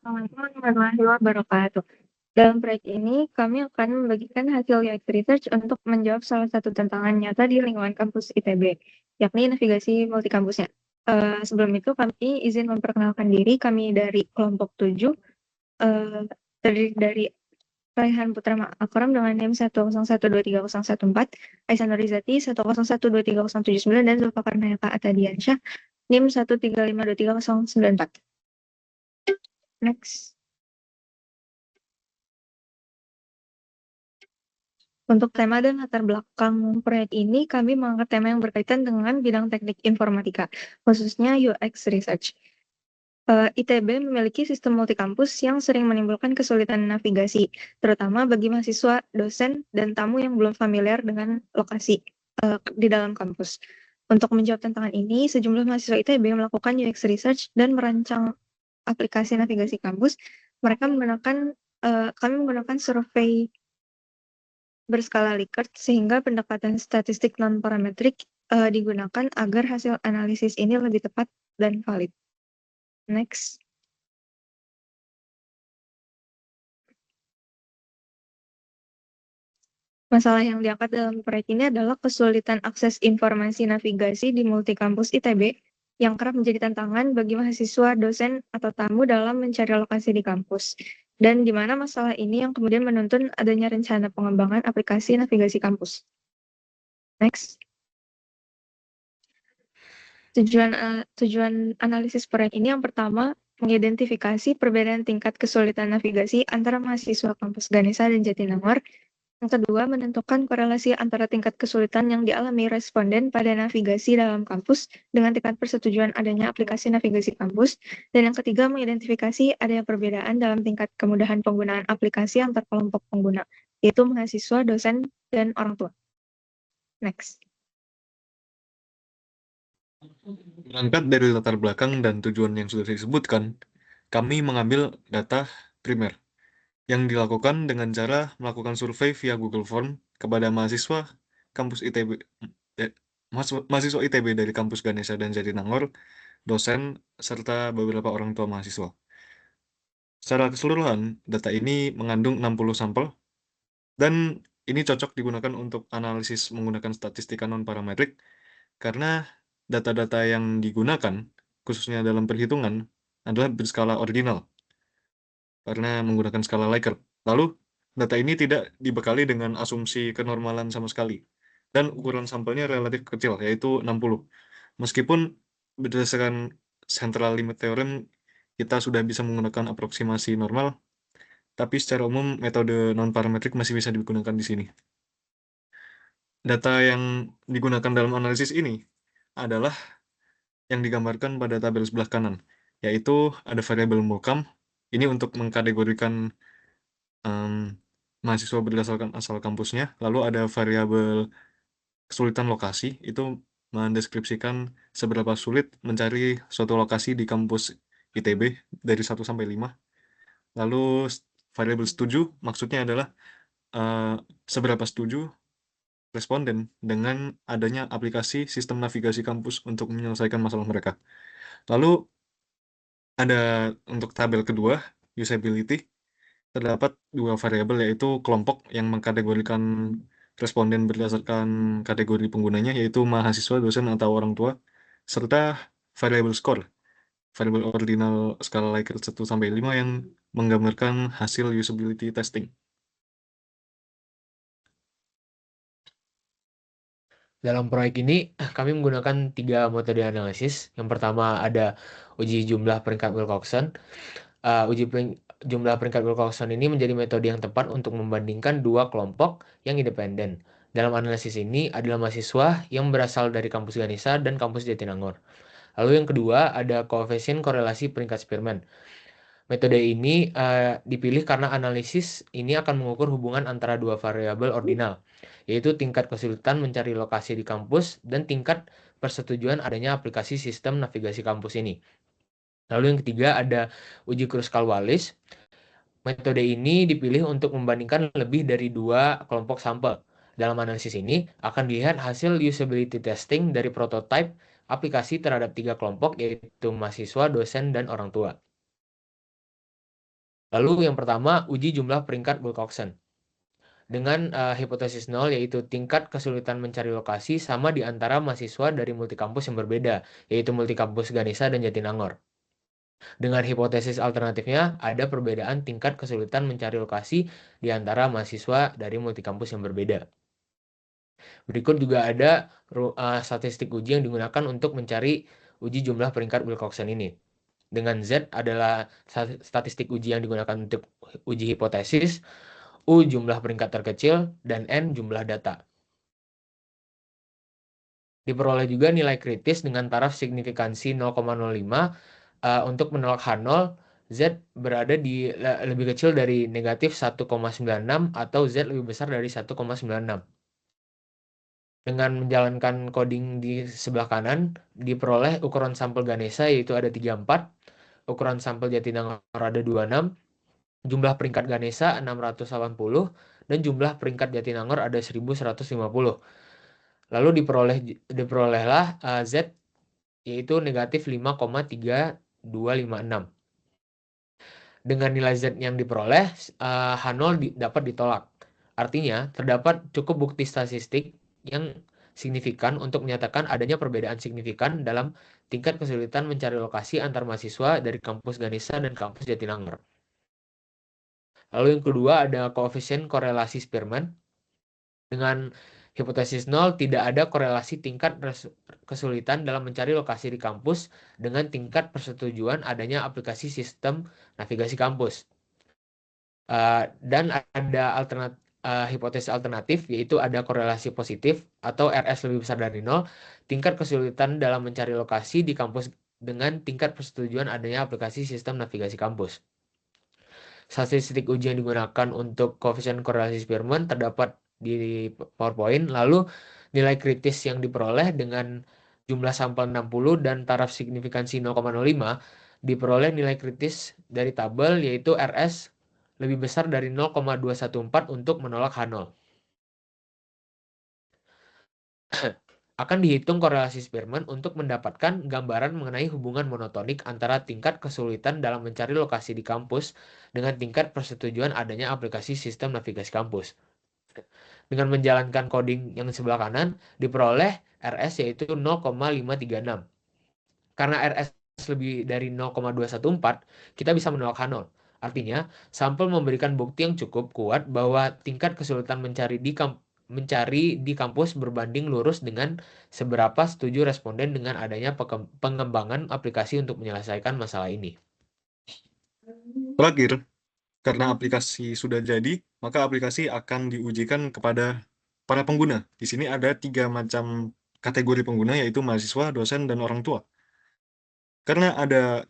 Assalamualaikum warahmatullahi wabarakatuh. Dalam proyek ini, kami akan membagikan hasil UX research untuk menjawab salah satu tantangan nyata di lingkungan kampus ITB, yakni navigasi multikampusnya. Sebelum itu, kami izin memperkenalkan diri. Kami dari kelompok 7, terdiri dari Raihan Putra Akram dengan NIM 101230114, Aisan Nurizati 101230079, dan Zulfakar Nayaka Atadiansyah NIM 135230094. Next. Untuk tema dan latar belakang proyek ini, kami mengangkat tema yang berkaitan dengan bidang teknik informatika, khususnya UX Research. ITB memiliki sistem multikampus yang sering menimbulkan kesulitan navigasi, terutama bagi mahasiswa, dosen, dan tamu yang belum familiar dengan lokasi di dalam kampus. Untuk menjawab tantangan ini, sejumlah mahasiswa ITB melakukan UX Research dan merancang aplikasi navigasi kampus. Kami menggunakan survei berskala Likert sehingga pendekatan statistik non-parametrik digunakan agar hasil analisis ini lebih tepat dan valid. Next. Masalah yang diangkat dalam proyek ini adalah kesulitan akses informasi navigasi di multikampus ITB yang kerap menjadi tantangan bagi mahasiswa, dosen, atau tamu dalam mencari lokasi di kampus. Dan di mana masalah ini yang kemudian menuntun adanya rencana pengembangan aplikasi navigasi kampus. Next. Tujuan analisis proyek ini yang pertama, mengidentifikasi perbedaan tingkat kesulitan navigasi antara mahasiswa kampus Ganesha dan Jatinangor. Yang kedua, menentukan korelasi antara tingkat kesulitan yang dialami responden pada navigasi dalam kampus dengan tingkat persetujuan adanya aplikasi navigasi kampus. Dan yang ketiga, mengidentifikasi adanya perbedaan dalam tingkat kemudahan penggunaan aplikasi antar kelompok pengguna, yaitu mahasiswa, dosen, dan orang tua. Next. Berangkat dari latar belakang dan tujuan yang sudah disebutkan, kami mengambil data primer yang dilakukan dengan cara melakukan survei via Google Form kepada mahasiswa kampus ITB, mahasiswa ITB dari kampus Ganesha dan Jatinangor, dosen, serta beberapa orang tua mahasiswa. Secara keseluruhan, data ini mengandung 60 sampel, dan ini cocok digunakan untuk analisis menggunakan statistika non-parametrik, karena data-data yang digunakan, khususnya dalam perhitungan, adalah berskala ordinal, karena menggunakan skala Likert. Lalu, data ini tidak dibekali dengan asumsi kenormalan sama sekali, dan ukuran sampelnya relatif kecil, yaitu 60. Meskipun berdasarkan central limit theorem, kita sudah bisa menggunakan aproksimasi normal, tapi secara umum metode non-parametrik masih bisa digunakan di sini. Data yang digunakan dalam analisis ini adalah yang digambarkan pada tabel sebelah kanan, yaitu ada variabel mulcam, ini untuk mengkategorikan mahasiswa berdasarkan asal kampusnya, lalu ada variabel kesulitan lokasi, itu mendeskripsikan seberapa sulit mencari suatu lokasi di kampus ITB dari 1 sampai 5. Lalu variabel setuju maksudnya adalah seberapa setuju responden dengan adanya aplikasi sistem navigasi kampus untuk menyelesaikan masalah mereka. Lalu ada untuk tabel kedua, usability, terdapat dua variabel, yaitu kelompok yang mengkategorikan responden berdasarkan kategori penggunanya, yaitu mahasiswa, dosen, atau orang tua, serta variabel score, variabel ordinal skala Likert 1 sampai 5 yang menggambarkan hasil usability testing. Dalam proyek ini, kami menggunakan 3 metode analisis. Yang pertama ada uji jumlah peringkat Wilcoxon. Jumlah peringkat Wilcoxon ini menjadi metode yang tepat untuk membandingkan dua kelompok yang independen. Dalam analisis ini adalah mahasiswa yang berasal dari kampus Ganesha dan kampus Jatinangor. Lalu yang kedua ada koefisien korelasi peringkat Spearman. Metode ini dipilih karena analisis ini akan mengukur hubungan antara dua variabel ordinal, yaitu tingkat kesulitan mencari lokasi di kampus dan tingkat persetujuan adanya aplikasi sistem navigasi kampus ini. Lalu yang ketiga ada uji Kruskal-Wallis. Metode ini dipilih untuk membandingkan lebih dari dua kelompok sampel. Dalam analisis ini akan dilihat hasil usability testing dari prototipe aplikasi terhadap 3 kelompok, yaitu mahasiswa, dosen, dan orang tua. Lalu yang pertama, uji jumlah peringkat Wilcoxon. Dengan hipotesis 0, yaitu tingkat kesulitan mencari lokasi sama di antara mahasiswa dari multikampus yang berbeda, yaitu multikampus Ganesha dan Jatinangor. Dengan hipotesis alternatifnya, ada perbedaan tingkat kesulitan mencari lokasi di antara mahasiswa dari multikampus yang berbeda. Berikut juga ada statistik uji yang digunakan untuk mencari uji jumlah peringkat Wilcoxon ini. Dengan Z adalah statistik uji yang digunakan untuk uji hipotesis, U jumlah peringkat terkecil, dan N jumlah data. Diperoleh juga nilai kritis dengan taraf signifikansi 0,05. Untuk menolak H0, Z berada di lebih kecil dari negatif 1,96 atau Z lebih besar dari 1,96. Dengan menjalankan coding di sebelah kanan, diperoleh ukuran sampel Ganesha yaitu ada 34, ukuran sampel Jatinangor ada 26, jumlah peringkat Ganesha 680, dan jumlah peringkat Jatinangor ada 1150. Lalu diperolehlah Z yaitu negatif 5,3256. Dengan nilai Z yang diperoleh, H0 dapat ditolak. Artinya, terdapat cukup bukti statistik yang signifikan untuk menyatakan adanya perbedaan signifikan dalam tingkat kesulitan mencari lokasi antar mahasiswa dari kampus Ganesha dan kampus Jatinangor. Lalu yang kedua ada koefisien korelasi Spearman. Dengan hipotesis 0, tidak ada korelasi tingkat kesulitan dalam mencari lokasi di kampus dengan tingkat persetujuan adanya aplikasi sistem navigasi kampus. Dan ada hipotesis alternatif, yaitu ada korelasi positif atau RS lebih besar dari 0, tingkat kesulitan dalam mencari lokasi di kampus dengan tingkat persetujuan adanya aplikasi sistem navigasi kampus. Statistik uji yang digunakan untuk koefisien korelasi Spearman terdapat di PowerPoint. Lalu nilai kritis yang diperoleh dengan jumlah sampel 60 dan taraf signifikansi 0,05, diperoleh nilai kritis dari tabel yaitu RS lebih besar dari 0,214 untuk menolak H0. Akan dihitung korelasi Spearman untuk mendapatkan gambaran mengenai hubungan monotonik antara tingkat kesulitan dalam mencari lokasi di kampus dengan tingkat persetujuan adanya aplikasi sistem navigasi kampus. Dengan menjalankan coding yang sebelah kanan, diperoleh RS yaitu 0,536. Karena RS lebih dari 0,214, kita bisa menolak H0. Artinya, sampel memberikan bukti yang cukup kuat bahwa tingkat kesulitan mencari di kampus berbanding lurus dengan seberapa setuju responden dengan adanya pengembangan aplikasi untuk menyelesaikan masalah ini. Terakhir, karena aplikasi sudah jadi, maka aplikasi akan diujikan kepada para pengguna. Di sini ada 3 macam kategori pengguna, yaitu mahasiswa, dosen, dan orang tua. Karena ada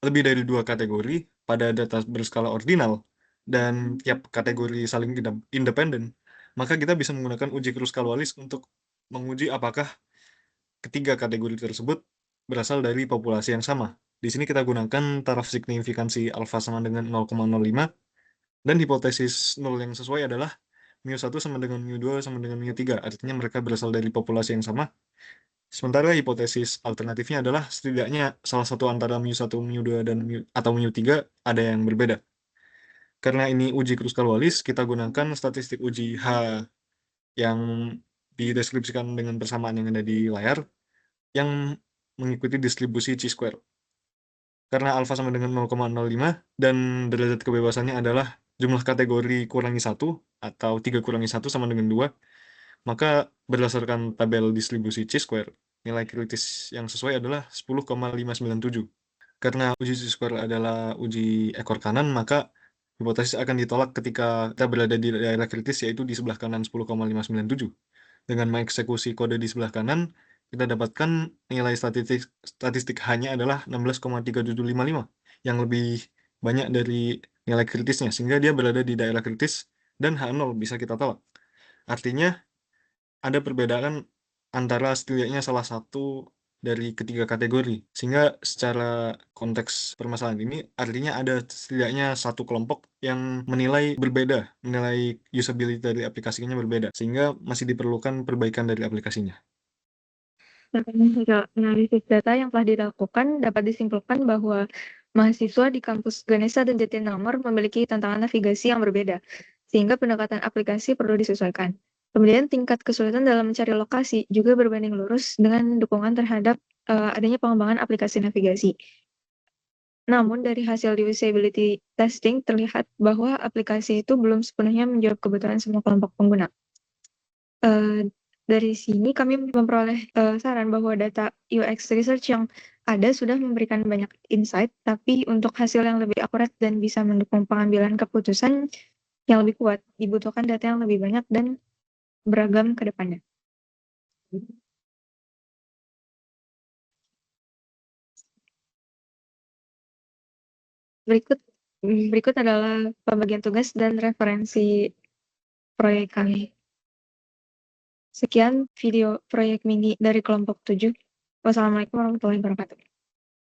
lebih dari 2 kategori pada data berskala ordinal, dan tiap kategori saling independen, maka kita bisa menggunakan uji Kruskal-Wallis untuk menguji apakah ketiga kategori tersebut berasal dari populasi yang sama. Di sini kita gunakan taraf signifikansi alfa sama dengan 0,05, dan hipotesis 0 yang sesuai adalah mu1 sama dengan mu2 sama dengan mu3, artinya mereka berasal dari populasi yang sama. Sementara hipotesis alternatifnya adalah setidaknya salah satu antara mu1, mu2, atau mu3 ada yang berbeda. Karena ini uji Kruskal-Wallis, kita gunakan statistik uji H yang dideskripsikan dengan persamaan yang ada di layar, yang mengikuti distribusi chi-square. Karena alfa sama dengan 0,05 dan derajat kebebasannya adalah jumlah kategori kurangi 1 atau 3 kurangi 1 sama dengan 2, maka berdasarkan tabel distribusi chi-square, nilai kritis yang sesuai adalah 10,597. Karena uji chi-square adalah uji ekor kanan, maka hipotesis akan ditolak ketika kita berada di daerah kritis, yaitu di sebelah kanan 10,597. Dengan mengeksekusi kode di sebelah kanan, kita dapatkan nilai statistik H-nya adalah 16,3755, yang lebih banyak dari nilai kritisnya, sehingga dia berada di daerah kritis dan H0 bisa kita tolak. Artinya, ada perbedaan antara setidaknya salah satu dari ketiga kategori, sehingga secara konteks permasalahan ini artinya ada setidaknya satu kelompok yang menilai berbeda, menilai usability dari aplikasinya berbeda, sehingga masih diperlukan perbaikan dari aplikasinya. Dari hasil analisis data yang telah dilakukan, dapat disimpulkan bahwa mahasiswa di kampus Ganesha dan Jatinangor memiliki tantangan navigasi yang berbeda, sehingga pendekatan aplikasi perlu disesuaikan. Kemudian tingkat kesulitan dalam mencari lokasi juga berbanding lurus dengan dukungan terhadap adanya pengembangan aplikasi navigasi. Namun dari hasil usability testing terlihat bahwa aplikasi itu belum sepenuhnya menjawab kebutuhan semua kelompok pengguna. Dari sini kami memperoleh saran bahwa data UX research yang ada sudah memberikan banyak insight, tapi untuk hasil yang lebih akurat dan bisa mendukung pengambilan keputusan yang lebih kuat, dibutuhkan data yang lebih banyak dan beragam ke depannya. Berikut adalah pembagian tugas dan referensi proyek kami. Sekian video proyek mini dari kelompok 7. Wassalamualaikum warahmatullahi wabarakatuh.